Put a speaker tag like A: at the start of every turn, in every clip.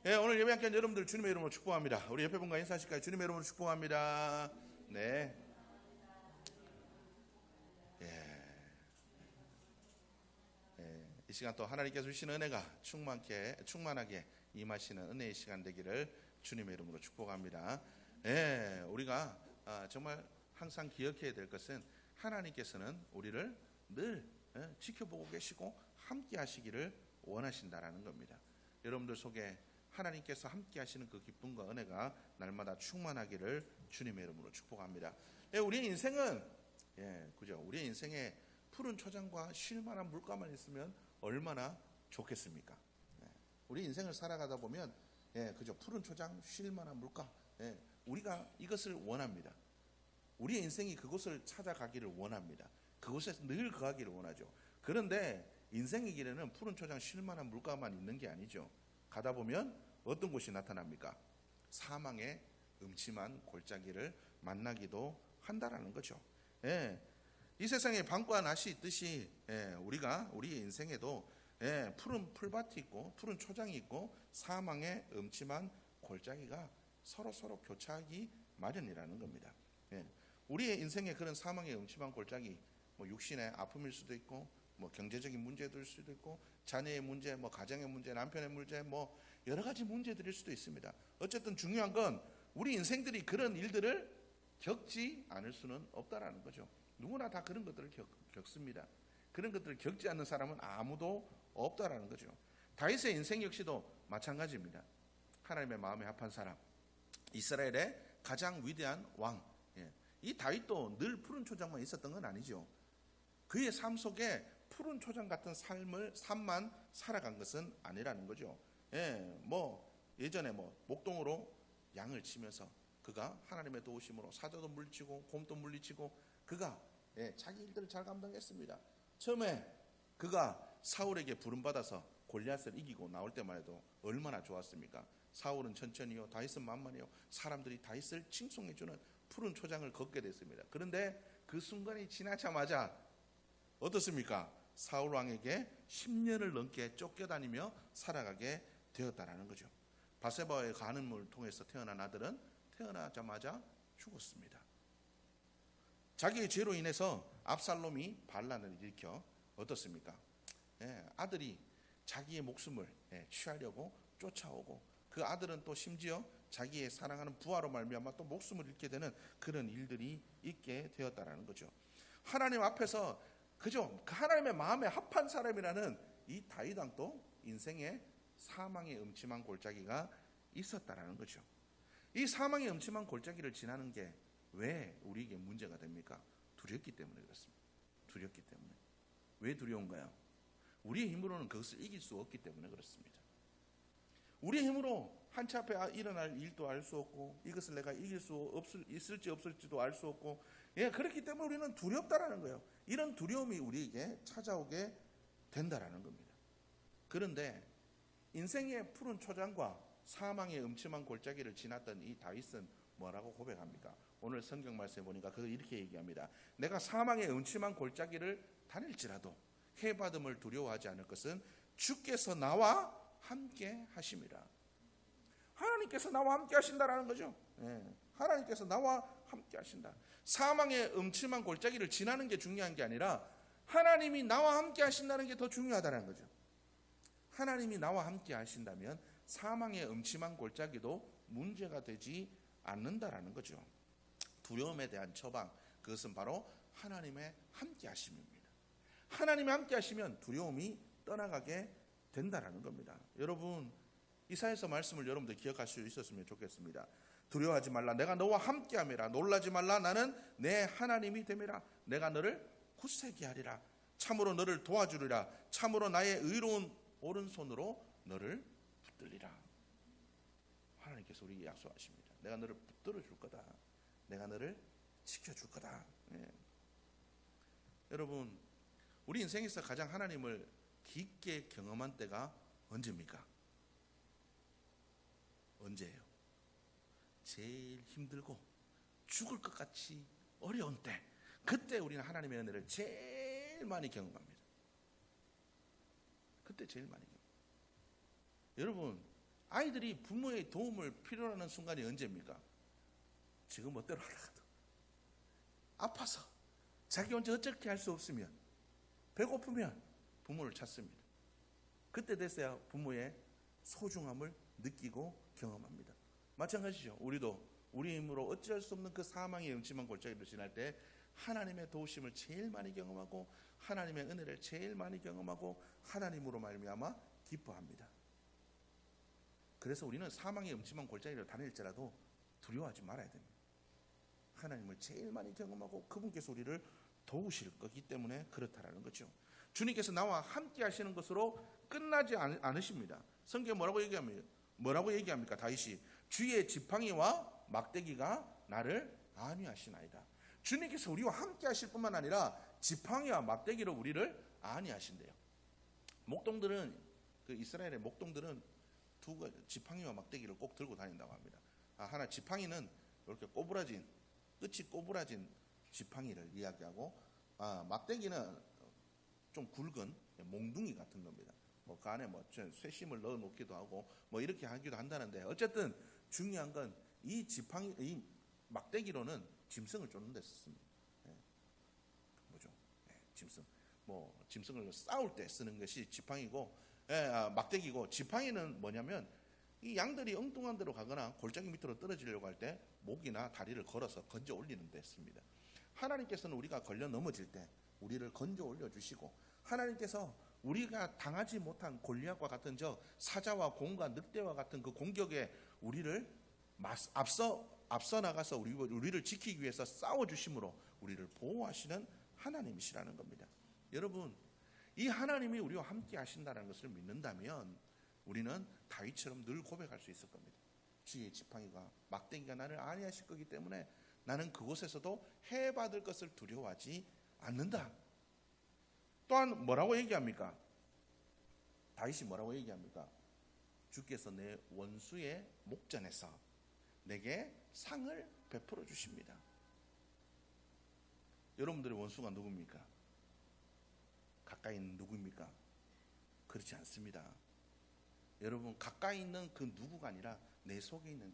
A: 예, 오늘 예배함께 여러분들 주님의 이름으로 축복합니다. 우리 옆에 분과 인사하실까요? 주님의 이름으로 축복합니다. 네. 이 시간 또 하나님께서 주시는 은혜가 충만하게 임하시는 은혜의 시간 되기를 주님의 이름으로 축복합니다. 우리가 정말 항상 기억해야 될 것은 하나님께서는 우리를 늘 지켜보고 계시고 함께 하시기를 원하신다라는 겁니다. 여러분들 속에 하나님께서 함께 하시는 그 기쁨과 은혜가 날마다 충만하기를 주님의 이름으로 축복합니다. 우리의 인생은 그죠? 우리의 인생에 푸른 초장과 쉴만한 물가만 있으면 얼마나 좋겠습니까? 우리 인생을 살아가다 보면 그죠? 푸른 초장, 쉴만한 물가, 우리가 이것을 원합니다. 우리의 인생이 그곳을 찾아가기를 원합니다. 그곳에서 늘 거하기를 원하죠. 그런데 인생의 길에는 푸른 초장, 쉴만한 물가만 있는 게 아니죠. 가다 보면 어떤 곳이 나타납니까? 사망의 음침한 골짜기를 만나기도 한다라는 거죠. 이 세상에 밤과 낮이 있듯이 우리가 우리의 인생에도 푸른 풀밭이 있고 푸른 초장이 있고 사망의 음침한 골짜기가 서로 교차하기 마련이라는 겁니다. 우리의 인생에 그런 사망의 음침한 골짜기, 뭐 육신의 아픔일 수도 있고, 뭐 경제적인 문제들 수도 있고, 자녀의 문제, 뭐 가정의 문제, 남편의 문제, 뭐 여러 가지 문제들일 수도 있습니다. 어쨌든 중요한 건 우리 인생들이 그런 일들을 겪지 않을 수는 없다라는 거죠. 누구나 다 그런 것들을 겪습니다. 그런 것들을 겪지 않는 사람은 아무도 없다라는 거죠. 다윗의 인생 역시도 마찬가지입니다. 하나님의 마음에 합한 사람, 이스라엘의 가장 위대한 왕. 이 다윗도 늘 푸른 초장만 있었던 건 아니죠. 그의 삶 속에 푸른 초장 같은 삶만 살아간 것은 아니라는 거죠. 예전에 목동으로 양을 치면서 그가 하나님의 도우심으로 사자도 물리치고 곰도 물리치고 그가 자기 일들을 잘 감당했습니다. 처음에 그가 사울에게 부름받아서 골리앗을 이기고 나올 때만 해도 얼마나 좋았습니까? 사울은 천천히요, 다윗은 만만히요, 사람들이 다윗을 칭송해주는 푸른 초장을 걷게 됐습니다. 그런데 그 순간이 지나자마자 어떻습니까? 사울 왕에게 10년을 넘게 쫓겨다니며 살아가게 되었다라는 거죠. 바세바의 간음을 통해서 태어난 아들은 태어나자마자 죽었습니다. 자기의 죄로 인해서 압살롬이 반란을 일으켜 어떻습니까? 아들이 자기의 목숨을 취하려고 쫓아오고 그 아들은 또 심지어 자기의 사랑하는 부하로 말미암아 또 목숨을 잃게 되는 그런 일들이 있게 되었다라는 거죠. 하나님 앞에서 그죠? 하나님의 마음에 합한 사람이라는 이 다윗 왕도 인생에 사망의 음침한 골짜기가 있었다라는 거죠. 이 사망의 음침한 골짜기를 지나는 게 왜 우리에게 문제가 됩니까? 두렵기 때문에 그렇습니다. 두렵기 때문에. 왜 두려운가요? 우리의 힘으로는 그것을 이길 수 없기 때문에 그렇습니다. 우리의 힘으로 한치 앞에 일어날 일도 알 수 없고 이것을 내가 이길 수 있을지 없을지도 알 수 없고 그렇기 때문에 우리는 두렵다라는 거예요. 이런 두려움이 우리에게 찾아오게 된다라는 겁니다. 그런데 인생의 푸른 초장과 사망의 음침한 골짜기를 지났던 이 다윗은 뭐라고 고백합니까? 오늘 성경 말씀에 보니까 그거 이렇게 얘기합니다. 내가 사망의 음침한 골짜기를 다닐지라도 해받음을 두려워하지 않을 것은 주께서 나와 함께 하심이라. 하나님께서 나와 함께 하신다라는 거죠. 하나님께서 나와 함께 하신다. 사망의 음침한 골짜기를 지나는 게 중요한 게 아니라 하나님이 나와 함께 하신다는 게 더 중요하다는 거죠. 하나님이 나와 함께 하신다면 사망의 음침한 골짜기도 문제가 되지 않는다라는 거죠. 두려움에 대한 처방, 그것은 바로 하나님의 함께 하심입니다. 하나님이 함께 하시면 두려움이 떠나가게 된다라는 겁니다. 여러분, 이사야서 말씀을 여러분들 기억할 수 있었으면 좋겠습니다. 두려워하지 말라, 내가 너와 함께함이라. 놀라지 말라, 나는 내 하나님이 됨이라. 내가 너를 굳세게 하리라. 참으로 너를 도와주리라. 참으로 나의 의로운 오른손으로 너를 붙들리라. 하나님께서 우리에게 약속하십니다. 내가 너를 붙들어 줄 거다. 내가 너를 지켜줄 거다. 여러분, 우리 인생에서 가장 하나님을 깊게 경험한 때가 언제입니까? 언제예요? 제일 힘들고 죽을 것 같이 어려운 때, 그때 우리는 하나님의 은혜를 제일 많이 경험합니다. 그때 제일 많이 경험합니다. 여러분, 아이들이 부모의 도움을 필요로 하는 순간이 언제입니까? 지금 멋대로 하다가도 아파서 자기 혼자 어떻게 할 수 없으면 배고프면 부모를 찾습니다. 그때 됐어야 부모의 소중함을 느끼고 경험합니다. 마찬가지죠. 우리도 우리 힘으로 어찌할 수 없는 그 사망의 음침한 골짜기를 지날 때 하나님의 도우심을 제일 많이 경험하고 하나님의 은혜를 제일 많이 경험하고 하나님으로 말미암아 기뻐합니다. 그래서 우리는 사망의 음침한 골짜기를 다닐지라도 두려워하지 말아야 됩니다. 하나님을 제일 많이 경험하고 그분께서 우리를 도우실 거기 때문에 그렇다라는 거죠. 주님께서 나와 함께 하시는 것으로 끝나지 않으십니다. 성경에 뭐라고 얘기합니까? 다윗이 주의 지팡이와 막대기가 나를 안위하시나이다. 주님께서 우리와 함께 하실 뿐만 아니라 지팡이와 막대기로 우리를 안위하신대요. 목동들은 그 이스라엘의 목동들은 두 가지 지팡이와 막대기를 꼭 들고 다닌다고 합니다. 하나 지팡이는 이렇게 끝이 꼬부라진 지팡이를 이야기하고 막대기는 좀 굵은 몽둥이 같은 겁니다. 그 안에 쇠심을 넣어 놓기도 하고 이렇게 하기도 한다는데 어쨌든 중요한 건 이 막대기로는 짐승을 쫓는 데 썼습니다. 짐승을 싸울 때 쓰는 것이 지팡이고 막대기고, 지팡이는 뭐냐면 이 양들이 엉뚱한 데로 가거나 골짜기 밑으로 떨어지려고 할 때 목이나 다리를 걸어서 건져 올리는 데 씁니다. 하나님께서는 우리가 걸려 넘어질 때 우리를 건져 올려주시고, 하나님께서 우리가 당하지 못한 골리앗과 같은 저 사자와 곰과 늑대와 같은 그 공격에 우리를 앞서 나가서 우리를 지키기 위해서 싸워주심으로 우리를 보호하시는 하나님이시라는 겁니다. 여러분, 이 하나님이 우리와 함께 하신다는 것을 믿는다면 우리는 다윗처럼 늘 고백할 수 있을 겁니다. 주의 지팡이가 막대기가 나를 안위하실 거기 때문에 나는 그곳에서도 해받을 것을 두려워하지 않는다. 또한 뭐라고 얘기합니까? 다윗이 뭐라고 얘기합니까? 주께서 내 원수의 목전에서 내게 상을 베풀어 주십니다. 여러분들의 원수가 누굽니까? 가까이 있는 누구입니까? 그렇지 않습니다. 여러분, 가까이 있는 그 누구가 아니라 내 속에 있는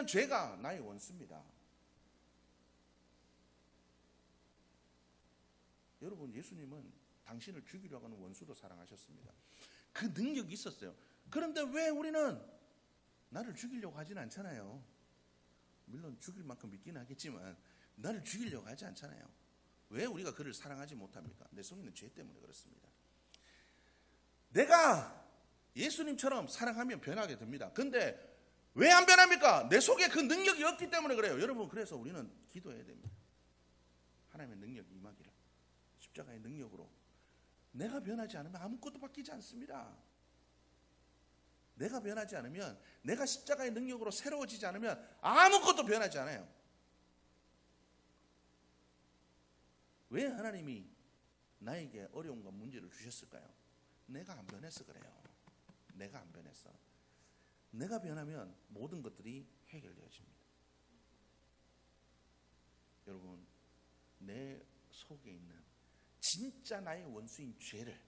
A: 죄가 나의 원수입니다. 여러분, 예수님은 당신을 죽이려고 하는 원수도 사랑하셨습니다. 그 능력이 있었어요. 그런데 왜 우리는 나를 죽이려고 하진 않잖아요. 물론 죽일 만큼 믿기는 하겠지만 나를 죽이려고 하지 않잖아요. 왜 우리가 그를 사랑하지 못합니까? 내 속에 있는 죄 때문에 그렇습니다. 내가 예수님처럼 사랑하면 변하게 됩니다. 근데 왜 안 변합니까? 내 속에 그 능력이 없기 때문에 그래요. 여러분, 그래서 우리는 기도해야 됩니다. 하나님의 능력이 임하기를, 십자가의 능력으로. 내가 변하지 않으면 아무것도 바뀌지 않습니다. 내가 변하지 않으면, 내가 십자가의 능력으로 새로워지지 않으면 아무것도 변하지 않아요. 왜 하나님이 나에게 어려움과 문제를 주셨을까요? 내가 안 변해서 그래요. 내가 안 변해서. 내가 변하면 모든 것들이 해결되어집니다. 여러분, 내 속에 있는 진짜 나의 원수인 죄를,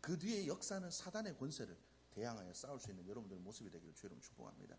A: 그 뒤에 역사하는 사단의 권세를 대항하여 싸울 수 있는 여러분들의 모습이 되기를 주여름 축복합니다.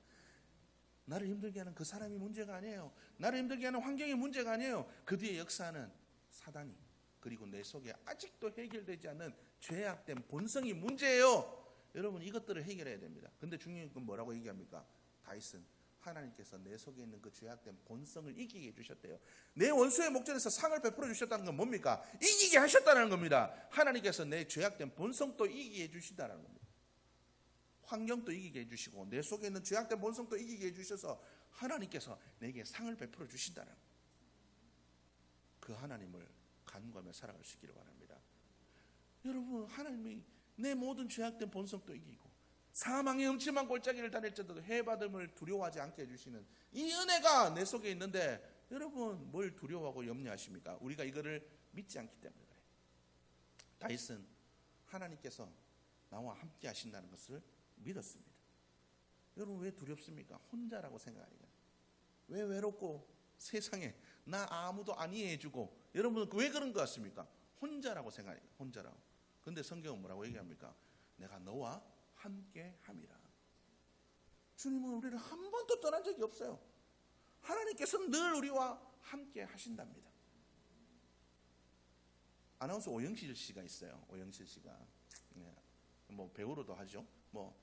A: 나를 힘들게 하는 그 사람이 문제가 아니에요. 나를 힘들게 하는 환경이 문제가 아니에요. 그 뒤에 역사하는 사단이, 그리고 내 속에 아직도 해결되지 않는 죄악된 본성이 문제예요. 여러분, 이것들을 해결해야 됩니다. 근데 중요한 건 뭐라고 얘기합니까? 다윗은 하나님께서 내 속에 있는 그 죄악된 본성을 이기게 해주셨대요. 내 원수의 목전에서 상을 베풀어 주셨다는 건 뭡니까? 이기게 하셨다는 겁니다. 하나님께서 내 죄악된 본성도 이기게 해주신다는 겁니다. 환경도 이기게 해주시고 내 속에 있는 죄악된 본성도 이기게 해주셔서 하나님께서 내게 상을 베풀어 주신다는 겁니다. 그 하나님을 간구하며 살아갈 수 있기를 바랍니다. 여러분, 하나님이 내 모든 죄악된 본성도 이기고 사망의 음침한 골짜기를 다닐지라도 해받음을 두려워하지 않게 해주시는 이 은혜가 내 속에 있는데, 여러분 뭘 두려워하고 염려하십니까? 우리가 이거를 믿지 않기 때문에 그래요. 다윗은 하나님께서 나와 함께 하신다는 것을 믿었습니다. 여러분, 왜 두렵습니까? 혼자라고 생각하니까. 왜 외롭고 세상에 나 아무도 안 이해해주고, 여러분 왜 그런 것 같습니까? 혼자라고 생각하니까. 혼자라고. 근데 성경은 뭐라고 얘기합니까? 너와 함께 함이라. 주님은 우리를 한 번도 떠난 적이 없어요. 하나님께서 늘 우리와 함께 하신답니다. 아나운서 오영실 씨가 있어요. 오영실 씨가 뭐 배우로도 하죠. 뭐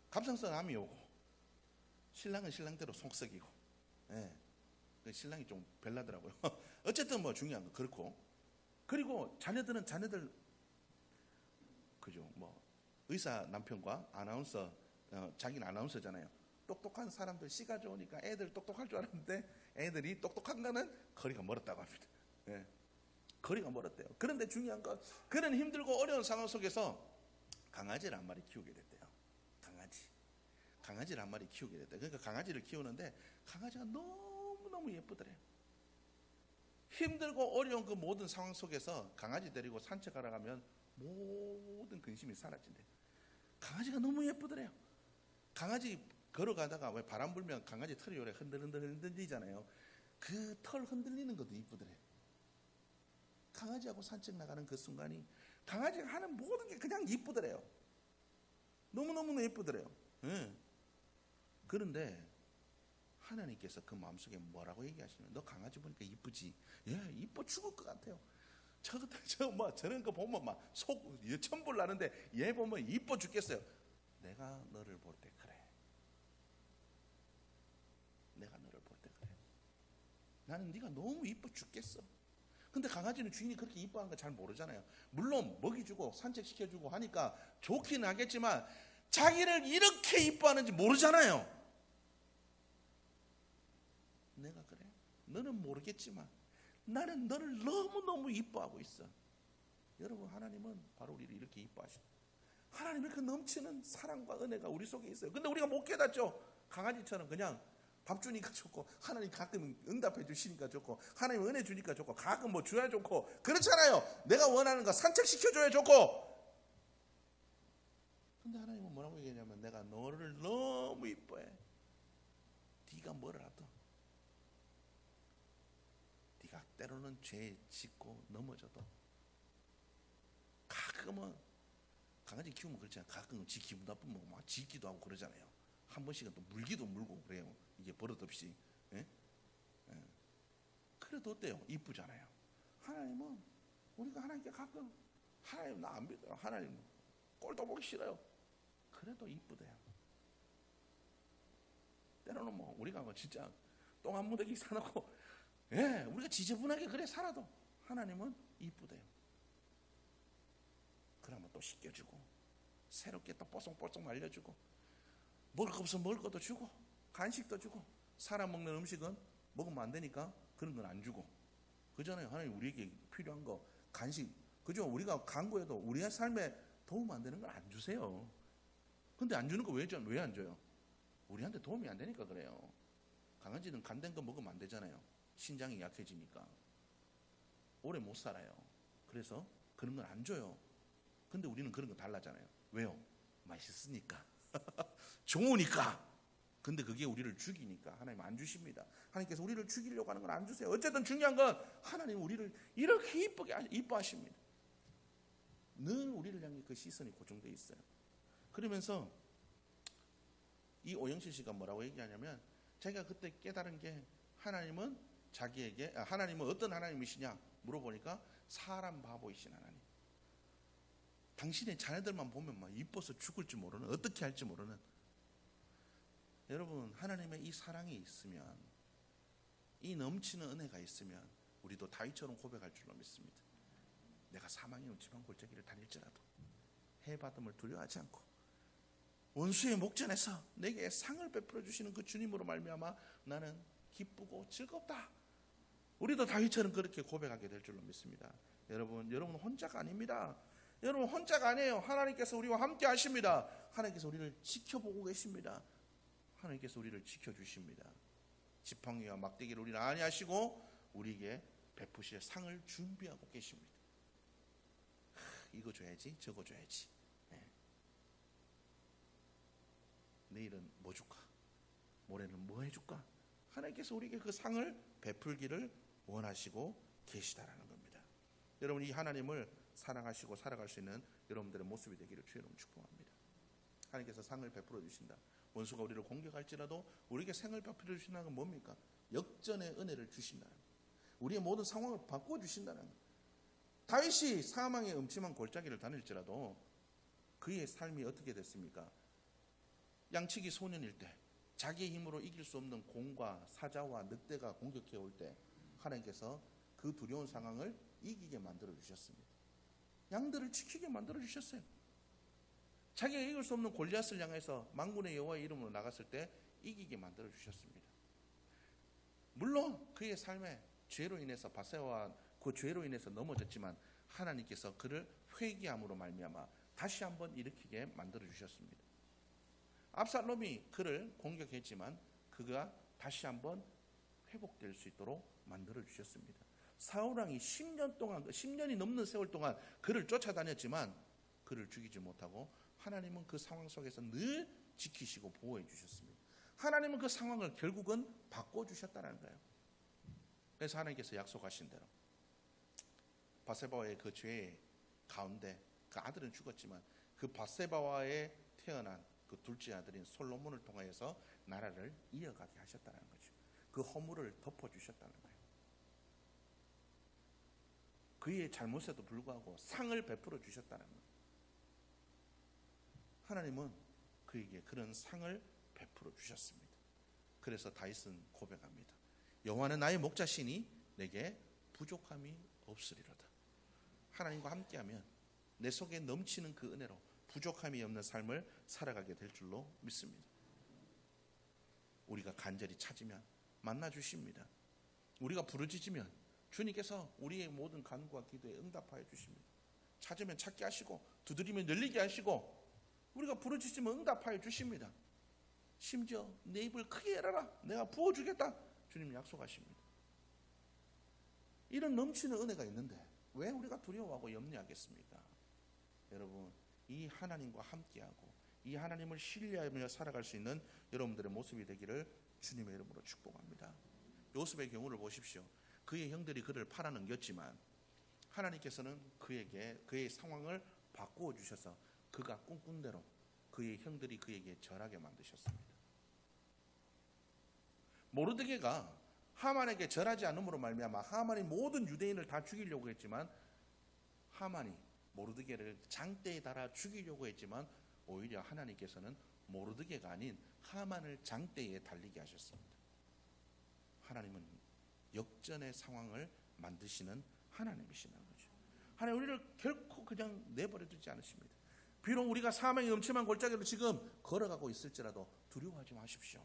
A: 갑상선 암이 오고 신랑은 신랑대로 속썩이고, 그 신랑이 좀 별나더라고요. 어쨌든 뭐 중요한 건 그렇고, 그리고 자녀들은 자녀들 그죠. 뭐 의사 남편과 아나운서, 자기는 아나운서잖아요. 똑똑한 사람들, 씨가 좋으니까 애들 똑똑할 줄 알았는데 애들이 똑똑한 거는 거리가 멀었다고 합니다. 거리가 멀었대요. 그런데 중요한 건 그런 힘들고 어려운 상황 속에서 강아지를 한 마리 키우게 됐대요. 강아지를 한 마리 키우게 됐대요. 그러니까 강아지를 키우는데 강아지가 너무너무 예쁘더래요. 힘들고 어려운 그 모든 상황 속에서 강아지 데리고 산책하러 가면 모든 근심이 사라진대요. 강아지가 너무 예쁘더래요. 강아지 걸어가다가 왜 바람 불면 강아지 털이 요래 흔들리잖아요. 그 털 흔들리는 것도 이쁘더래요. 강아지하고 산책 나가는 그 순간이 강아지가 하는 모든 게 그냥 이쁘더래요. 너무너무 예쁘더래요. 그런데 하나님께서 그 마음속에 뭐라고 얘기하시냐면, 너 강아지 보니까 이쁘지? 이뻐 죽을 것 같아요. 저런 거 보면 막 속 천불 나는데 얘 보면 이뻐 죽겠어요. 내가 너를 볼 때 그래. 내가 너를 볼 때 그래. 나는 네가 너무 이뻐 죽겠어. 근데 강아지는 주인이 그렇게 이뻐하는 거 잘 모르잖아요. 물론 먹이 주고 산책시켜 주고 하니까 좋긴 하겠지만 자기를 이렇게 이뻐하는지 모르잖아요. 내가 그래? 너는 모르겠지만 나는 너를 너무너무 이뻐하고 있어. 여러분, 하나님은 바로 우리를 이렇게 이뻐하시고, 하나님의 그 넘치는 사랑과 은혜가 우리 속에 있어요. 근데 우리가 못 깨닫죠. 강아지처럼 그냥 밥 주니까 좋고, 하나님 가끔 응답해 주시니까 좋고, 하나님 은혜 주니까 좋고, 가끔 뭐 줘야 좋고, 그렇잖아요. 내가 원하는 거 산책시켜줘야 좋고. 근데 하나님은 뭐라고 얘기하냐면, 내가 너를 너무 이뻐해. 네가 뭐를 하든, 네가 때로는 죄 짓고 넘어져도, 가끔은 강아지 키우면 그렇잖아요. 가끔은 지 기분 나쁘면 막 짖기도 하고 그러잖아요. 한 번씩은 또 물기도 물고 그래요. 이게 버릇없이. 그래도 어때요? 이쁘잖아요. 하나님은 우리가 하나님께 가끔, 하나님 나 안 믿어요. 하나님 꼴도 보기 싫어요. 그래도 이쁘대요. 때로는 뭐 우리가 뭐 진짜 똥 한 무더기 사놓고, 우리가 지저분하게 그래 살아도 하나님은 이쁘대요. 그러면 또 씻겨주고, 새롭게 또 뽀송뽀송 말려주고, 먹을 거 없으면 먹을 것도 주고, 간식도 주고. 사람 먹는 음식은 먹으면 안 되니까 그런 건 안 주고. 그잖아요. 하나님 우리에게 필요한 거, 간식, 그죠? 우리가 간구해도 우리의 삶에 도움 안 되는 건 안 주세요. 근데 안 주는 거 왜 안 줘요? 우리한테 도움이 안 되니까 그래요. 강아지는 간된 거 먹으면 안 되잖아요. 신장이 약해지니까 오래 못 살아요. 그래서 그런 건 안 줘요. 근데 우리는 그런 거 달라잖아요. 왜요? 맛있으니까. 좋으니까. 근데 그게 우리를 죽이니까 하나님 안 주십니다. 하나님께서 우리를 죽이려고 하는 건 안 주세요. 어쨌든 중요한 건 하나님 우리를 이렇게 이뻐하십니다. 늘 우리를 향해 그 시선이 고정되어 있어요. 그러면서 이 오영실 씨가 뭐라고 얘기하냐면, 자기가 그때 깨달은 게, 하나님은 자기에게, 하나님은 어떤 하나님이시냐 물어보니까 사람 바보이신 하나님. 당신의 자녀들만 보면 막 이뻐서 죽을지 모르는, 어떻게 할지 모르는. 여러분, 하나님의 이 사랑이 있으면, 이 넘치는 은혜가 있으면 우리도 다윗처럼 고백할 줄로 믿습니다. 내가 사망의 음침한 골짜기를 다닐지라도 해받음을 두려워하지 않고 원수의 목전에서 내게 상을 베풀어 주시는 그 주님으로 말미암아 나는 기쁘고 즐겁다. 우리도 다윗처럼 그렇게 고백하게 될 줄로 믿습니다. 여러분 혼자가 아닙니다. 여러분 혼자가 아니에요. 하나님께서 우리와 함께 하십니다. 하나님께서 우리를 지켜보고 계십니다. 하나님께서 우리를 지켜주십니다. 지팡이와 막대기를 우리를 안위하시고 우리에게 베푸실 상을 준비하고 계십니다. 이거 줘야지, 저거 줘야지. 내일은 뭐 줄까? 모레는 뭐 해줄까? 하나님께서 우리에게 그 상을 베풀기를 원하시고 계시다라는 겁니다. 여러분, 이 하나님을 사랑하시고 살아갈 수 있는 여러분들의 모습이 되기를 주의 이름으로 축복합니다. 하나님께서 상을 베풀어 주신다. 원수가 우리를 공격할지라도 우리에게 생을 베풀어 주신다는 건 뭡니까? 역전의 은혜를 주신다는 것. 우리의 모든 상황을 바꿔주신다는 것. 다윗이 사망의 음침한 골짜기를 다닐지라도 그의 삶이 어떻게 됐습니까? 양치기 소년일 때 자기의 힘으로 이길 수 없는 공과 사자와 늑대가 공격해 올 때 하나님께서 그 두려운 상황을 이기게 만들어 주셨습니다. 양들을 지키게 만들어 주셨어요. 자기가 이길 수 없는 골리앗을 향해서 만군의 여호와의 이름으로 나갔을 때 이기게 만들어 주셨습니다. 물론 그의 삶에 죄로 인해서 바세바와 그 죄로 인해서 넘어졌지만 하나님께서 그를 회개함으로 말미암아 다시 한번 일으키게 만들어 주셨습니다. 압살롬이 그를 공격했지만 그가 다시 한번 회복될 수 있도록 만들어 주셨습니다. 사울 왕이 10년이 넘는 세월 동안 그를 쫓아다녔지만 그를 죽이지 못하고 하나님은 그 상황 속에서 늘 지키시고 보호해 주셨습니다. 하나님은 그 상황을 결국은 바꿔주셨다는 거예요. 그래서 하나님께서 약속하신 대로 바세바와의 그 죄 가운데 그 아들은 죽었지만 그 바세바와의 태어난 그 둘째 아들인 솔로몬을 통하여서 나라를 이어가게 하셨다는 거죠. 그 허물을 덮어주셨다는 거예요. 그의 잘못에도 불구하고 상을 베풀어 주셨다는 거예요. 하나님은 그에게 그런 상을 베풀어 주셨습니다. 그래서 다윗은 고백합니다. 여호와는 나의 목자시니 내게 부족함이 없으리로다. 하나님과 함께하면 내 속에 넘치는 그 은혜로 부족함이 없는 삶을 살아가게 될 줄로 믿습니다. 우리가 간절히 찾으면 만나 주십니다. 우리가 부르짖으면 주님께서 우리의 모든 간구와 기도에 응답하여 주십니다. 찾으면 찾게 하시고 두드리면 열리게 하시고 우리가 부르짖으면 응답하여 주십니다. 심지어 내 입을 크게 열어라 내가 부어주겠다 주님 약속하십니다. 이런 넘치는 은혜가 있는데 왜 우리가 두려워하고 염려하겠습니까? 여러분, 이 하나님과 함께하고 이 하나님을 신뢰하며 살아갈 수 있는 여러분들의 모습이 되기를 주님의 이름으로 축복합니다. 요셉의 경우를 보십시오. 그의 형들이 그를 팔아넘겼지만 하나님께서는 그의 상황을 바꾸어 주셔서 그가 꿈꾼 대로 그의 형들이 그에게 절하게 만드셨습니다. 모르드게가 하만에게 절하지 않음으로 말미암아 하만이 모든 유대인을 다 죽이려고 했지만 하만이 모르드게를 장대에 달아 죽이려고 했지만 오히려 하나님께서는 모르드게가 아닌 하만을 장대에 달리게 하셨습니다. 하나님은 역전의 상황을 만드시는 하나님이시라는 거죠. 하나님 우리를 결코 그냥 내버려 두지 않으십니다. 비록 우리가 사망의 음침한 골짜기로 지금 걸어가고 있을지라도 두려워하지 마십시오.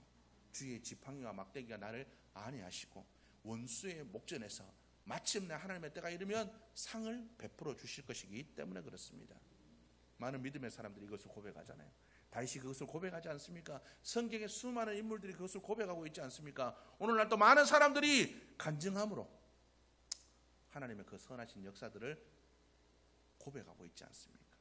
A: 주의 지팡이와 막대기가 나를 안위하시고 원수의 목전에서 마침내 하나님의 때가 이르면 상을 베풀어 주실 것이기 때문에 그렇습니다. 많은 믿음의 사람들이 이것을 고백하잖아요. 다윗이 그것을 고백하지 않습니까? 성경의 수많은 인물들이 그것을 고백하고 있지 않습니까? 오늘날 또 많은 사람들이 간증함으로 하나님의 그 선하신 역사들을 고백하고 있지 않습니까?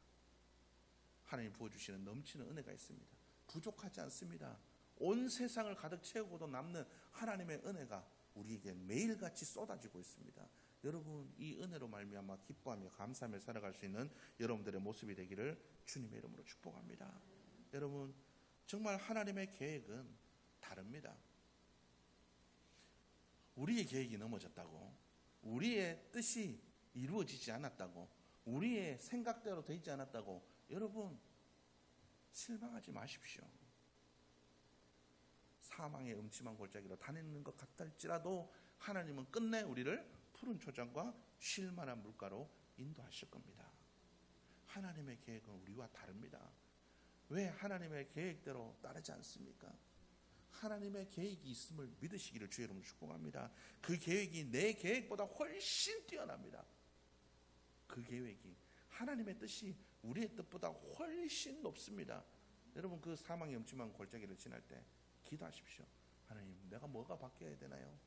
A: 하나님 부어주시는 넘치는 은혜가 있습니다. 부족하지 않습니다. 온 세상을 가득 채우고도 남는 하나님의 은혜가 우리에게 매일같이 쏟아지고 있습니다. 여러분, 이 은혜로 말미암아 기뻐하며 감사하며 살아갈 수 있는 여러분들의 모습이 되기를 주님의 이름으로 축복합니다. 여러분, 정말 하나님의 계획은 다릅니다. 우리의 계획이 넘어졌다고, 우리의 뜻이 이루어지지 않았다고, 우리의 생각대로 되지 않았다고 여러분 실망하지 마십시오. 사망의 음침한 골짜기로 다니는 것 같을지라도 하나님은 끝내 우리를 푸른 초장과 쉴 만한 물가로 인도하실 겁니다. 하나님의 계획은 우리와 다릅니다. 왜 하나님의 계획대로 따르지 않습니까? 하나님의 계획이 있음을 믿으시기를 주의 이름으로 축복합니다. 그 계획이 내 계획보다 훨씬 뛰어납니다. 그 계획이 하나님의 뜻이 우리의 뜻보다 훨씬 높습니다. 여러분, 그 사망의 음침한 골짜기를 지날 때 기도하십시오. 하나님, 내가 뭐가 바뀌어야 되나요?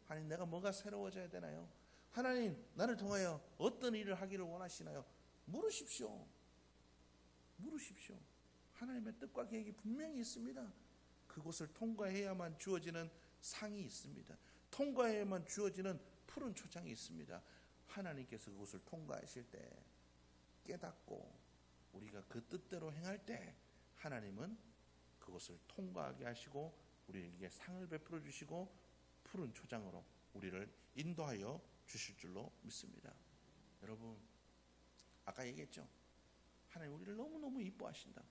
A: 하나님, 내가 뭐가 새로워져야 되나요? 하나님, 나를 통하여 어떤 일을 하기를 원하시나요? 물으십시오. 물으십시오. 하나님의 뜻과 계획이 분명히 있습니다. 그곳을 통과해야만 주어지는 상이 있습니다. 통과해야만 주어지는 푸른 초장이 있습니다. 하나님께서 그곳을 통과하실 때 깨닫고 우리가 그 뜻대로 행할 때 하나님은 그것을 통과하게 하시고 우리에게 상을 베풀어 주시고 푸른 초장으로 우리를 인도하여 주실 줄로 믿습니다. 여러분, 아까 얘기했죠? 하나님 우리를 너무너무 이뻐하신다.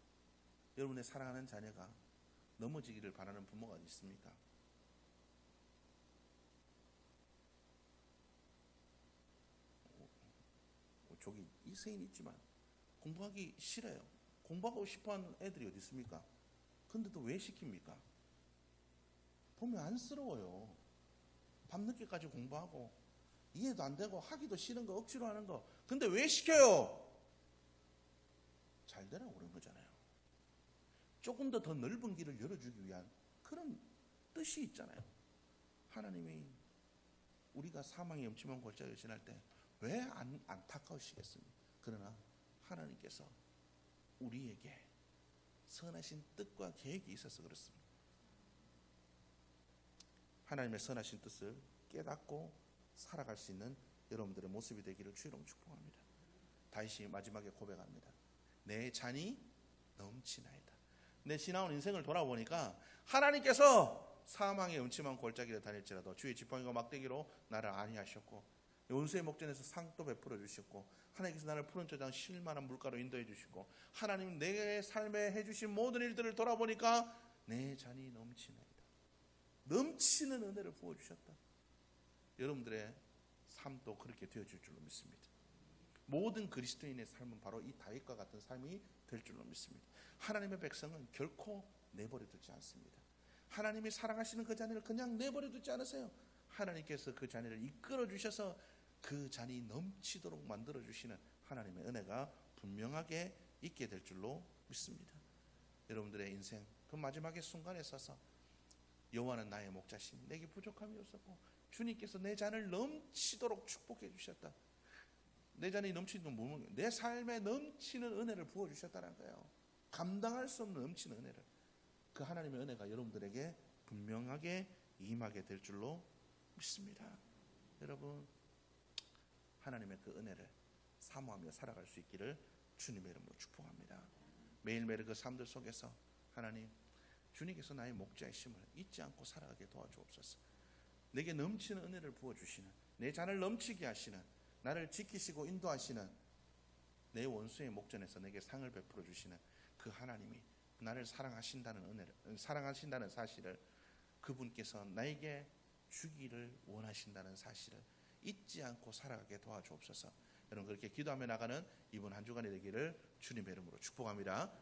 A: 여러분의 사랑하는 자녀가 넘어지기를 바라는 부모가 어디 있습니까? 저기 이세인 있지만 공부하기 싫어요. 공부하고 싶어하는 애들이 어디 있습니까? 근데도 왜 시킵니까? 보면 안쓰러워요. 밤늦게까지 공부하고 이해도 안 되고 하기도 싫은 거 억지로 하는 거. 근데 왜 시켜요? 잘 되라고 그런 거잖아요. 조금 더 넓은 길을 열어주기 위한 그런 뜻이 있잖아요. 하나님이 우리가 사망의 음침한 골짜기를 지날 때 왜 안타까우시겠습니까? 그러나 하나님께서 우리에게 선하신 뜻과 계획이 있어서 그렇습니다. 하나님의 선하신 뜻을 깨닫고 살아갈 수 있는 여러분들의 모습이 되기를 주의로 축복합니다. 다윗이 마지막에 고백합니다. 내 잔이 넘치나이다. 내 지나온 인생을 돌아보니까 하나님께서 사망의 음침한 골짜기를 다닐지라도 주의 지팡이와 막대기로 나를 안위하셨고 원수의 목전에서 상도 베풀어 주셨고 하나님께서 나를 푸른 초장 쉴만한 물가로 인도해 주시고 하나님 내 삶에 해주신 모든 일들을 돌아보니까 내 잔이 넘치나이다. 넘치는 은혜를 부어주셨다. 여러분들의 삶도 그렇게 되어질 줄로 믿습니다. 모든 그리스도인의 삶은 바로 이 다윗과 같은 삶이 될 줄로 믿습니다. 하나님의 백성은 결코 내버려 두지 않습니다. 하나님이 사랑하시는 그 자녀를 그냥 내버려 두지 않으세요. 하나님께서 그 자녀를 이끌어 주셔서 그 잔이 넘치도록 만들어 주시는 하나님의 은혜가 분명하게 있게 될 줄로 믿습니다. 여러분들의 인생 그 마지막의 순간에 서서 여호와는 나의 목자시니 내게 부족함이 없었고 주님께서 내 잔을 넘치도록 축복해 주셨다. 내 잔이 넘치는 건 뭐냐? 내 삶에 넘치는 은혜를 부어주셨다는 거예요. 감당할 수 없는 넘치는 은혜를. 그 하나님의 은혜가 여러분들에게 분명하게 임하게 될 줄로 믿습니다. 여러분, 하나님의 그 은혜를 사모하며 살아갈 수 있기를 주님의 이름으로 축복합니다. 매일매일 그 삶들 속에서 하나님, 주님께서 나의 목자이심을 잊지 않고 살아가게 도와주옵소서. 내게 넘치는 은혜를 부어주시는, 내 잔을 넘치게 하시는, 나를 지키시고 인도하시는 내 원수의 목전에서 내게 상을 베풀어 주시는 그 하나님이 나를 사랑하신다는 은혜를, 사랑하신다는 사실을, 그분께서 나에게 주기를 원하신다는 사실을 잊지 않고 살아가게 도와주옵소서. 여러분, 그렇게 기도하며 나가는 이번 한 주간이 되기를 주님의 이름으로 축복합니다.